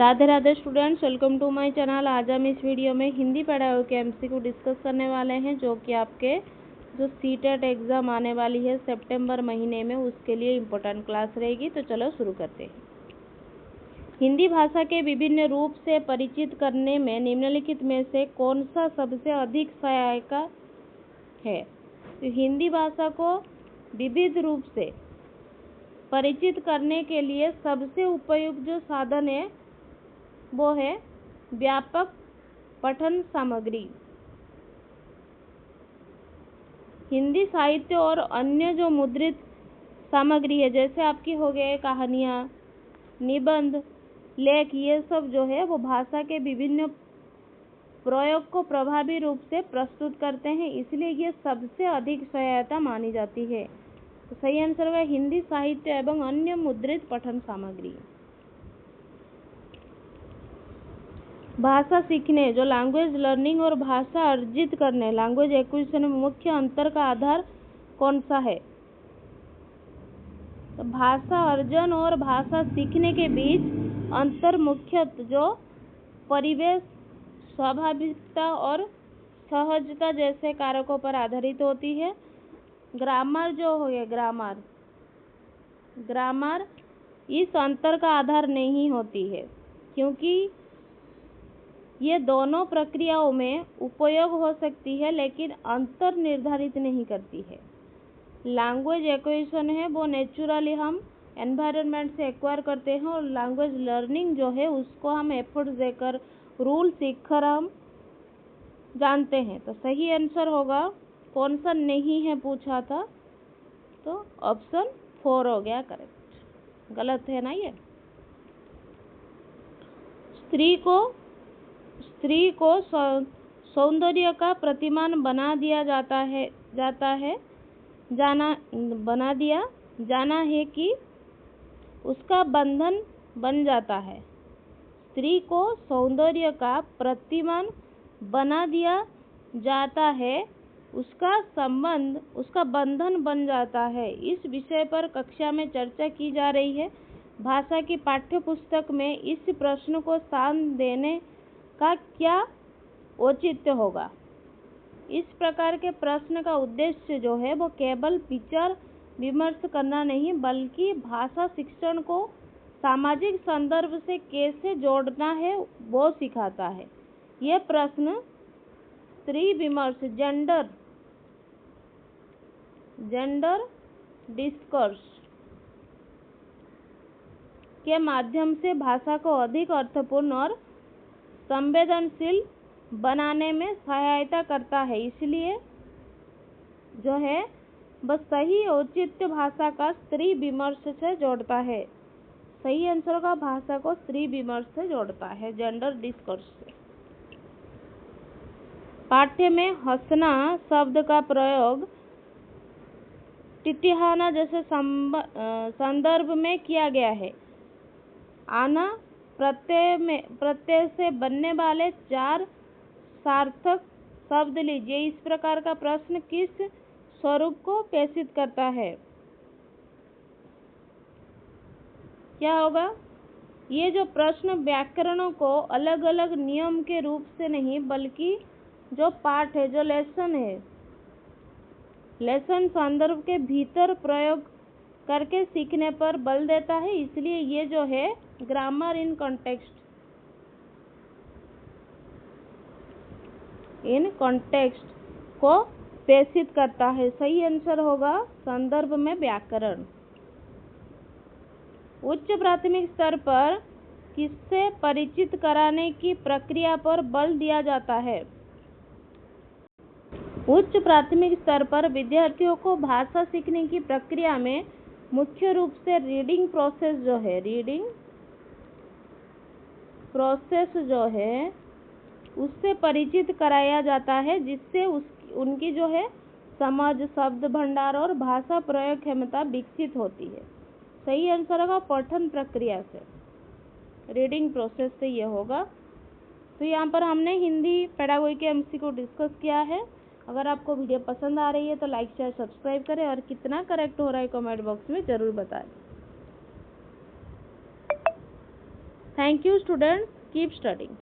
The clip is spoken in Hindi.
Radhe Radhe students, welcome to my channel. आज हम इस वीडियो में हिंदी पढ़ाई के एमसीक्यू डिस्कस करने वाले हैं, जो कि आपके जो सीटेट एग्ज़ाम आने वाली है सितंबर महीने में, उसके लिए इम्पोर्टेंट क्लास रहेगी। तो चलो शुरू करते हैं। हिंदी भाषा के विभिन्न रूप से परिचित करने में निम्नलिखित में से कौन सा सबसे अधिक सहायक है? तो हिंदी भाषा को विविध रूप से परिचित करने के लिए सबसे उपयुक्त जो साधन है वो है व्यापक पठन सामग्री। हिंदी साहित्य और अन्य जो मुद्रित सामग्री है, जैसे आपकी हो गए कहानियाँ, निबंध, लेख, ये सब जो है वो भाषा के विभिन्न प्रयोग को प्रभावी रूप से प्रस्तुत करते हैं, इसलिए ये सबसे अधिक सहायता मानी जाती है। तो सही आंसर होगा हिंदी साहित्य एवं अन्य मुद्रित पठन सामग्री। भाषा सीखने, जो लैंग्वेज लर्निंग और भाषा अर्जित करने, लैंग्वेज एक्विजिशन में मुख्य अंतर का आधार कौन सा है? तो भाषा अर्जन और भाषा सीखने के बीच अंतर मुख्यतः जो परिवेश, स्वाभाविकता और सहजता जैसे कारकों पर आधारित होती है। ग्रामर जो हो गया, ग्रामर इस अंतर का आधार नहीं होती है, क्योंकि ये दोनों प्रक्रियाओं में उपयोग हो सकती है, लेकिन अंतर निर्धारित नहीं करती है। लैंग्वेज एक्विजिशन है वो नेचुरली हम एनवायरनमेंट से एक्वायर करते हैं, और लैंग्वेज लर्निंग जो है उसको हम एफर्ट्स देकर, रूल सीखकर हम जानते हैं। तो सही आंसर होगा कौन सा नहीं है पूछा था, तो ऑप्शन 4 हो गया करेक्ट। गलत है ना ये। स्त्री को सौंदर्य का प्रतिमान बना दिया जाना है कि उसका बंधन बन जाता है। स्त्री को सौंदर्य का प्रतिमान बना दिया जाता है, उसका बंधन बन जाता है। इस विषय पर कक्षा में चर्चा की जा रही है। भाषा की पाठ्य पुस्तक में इस प्रश्न को स्थान देने का क्या औचित्य होगा? इस प्रकार के प्रश्न का उद्देश्य जो है वो केवल विचार विमर्श करना नहीं, बल्कि भाषा शिक्षण को सामाजिक संदर्भ से कैसे जोड़ना है वो सिखाता है। यह प्रश्न स्त्री विमर्श, जेंडर डिस्कोर्स के माध्यम से भाषा को अधिक अर्थपूर्ण और संवेदनशील बनाने में सहायता करता है। इसलिए जो है बस सही औचित्य भाषा का स्त्री विमर्श से जोड़ता है। सही आंसर का भाषा को स्त्री विमर्श से जोड़ता है, जेंडर डिस्कोर्स से। पाठ्य में हंसना शब्द का प्रयोग टिटिहाना जैसे संदर्भ में किया गया है। आना प्रत्यय से बनने वाले 4 सार्थक शब्द लीजिए। इस प्रकार का प्रश्न किस स्वरूप को प्रेषित करता है? क्या होगा? ये जो प्रश्न व्याकरणों को अलग अलग नियम के रूप से नहीं, बल्कि जो पाठ है, जो लेसन है, लेसन संदर्भ के भीतर प्रयोग करके सीखने पर बल देता है। इसलिए ये जो है ग्रामर इन कॉन्टेक्स्ट को प्रेषित करता है। सही आंसर होगा संदर्भ में व्याकरण। उच्च प्राथमिक स्तर पर किससे परिचित कराने की प्रक्रिया पर बल दिया जाता है? उच्च प्राथमिक स्तर पर विद्यार्थियों को भाषा सीखने की प्रक्रिया में मुख्य रूप से रीडिंग प्रोसेस जो है उससे परिचित कराया जाता है, जिससे उनकी जो है समझ, शब्द भंडार और भाषा प्रयोग क्षमता विकसित होती है। सही आंसर होगा पठन प्रक्रिया से, रीडिंग प्रोसेस से ये होगा। तो यहाँ पर हमने हिंदी पेडागोजी के एमसीक्यू डिस्कस किया है। अगर आपको वीडियो पसंद आ रही है तो लाइक, शेयर, सब्सक्राइब करें, और कितना करेक्ट हो रहा है कमेंट बॉक्स में ज़रूर बताएं। Thank you students, keep studying.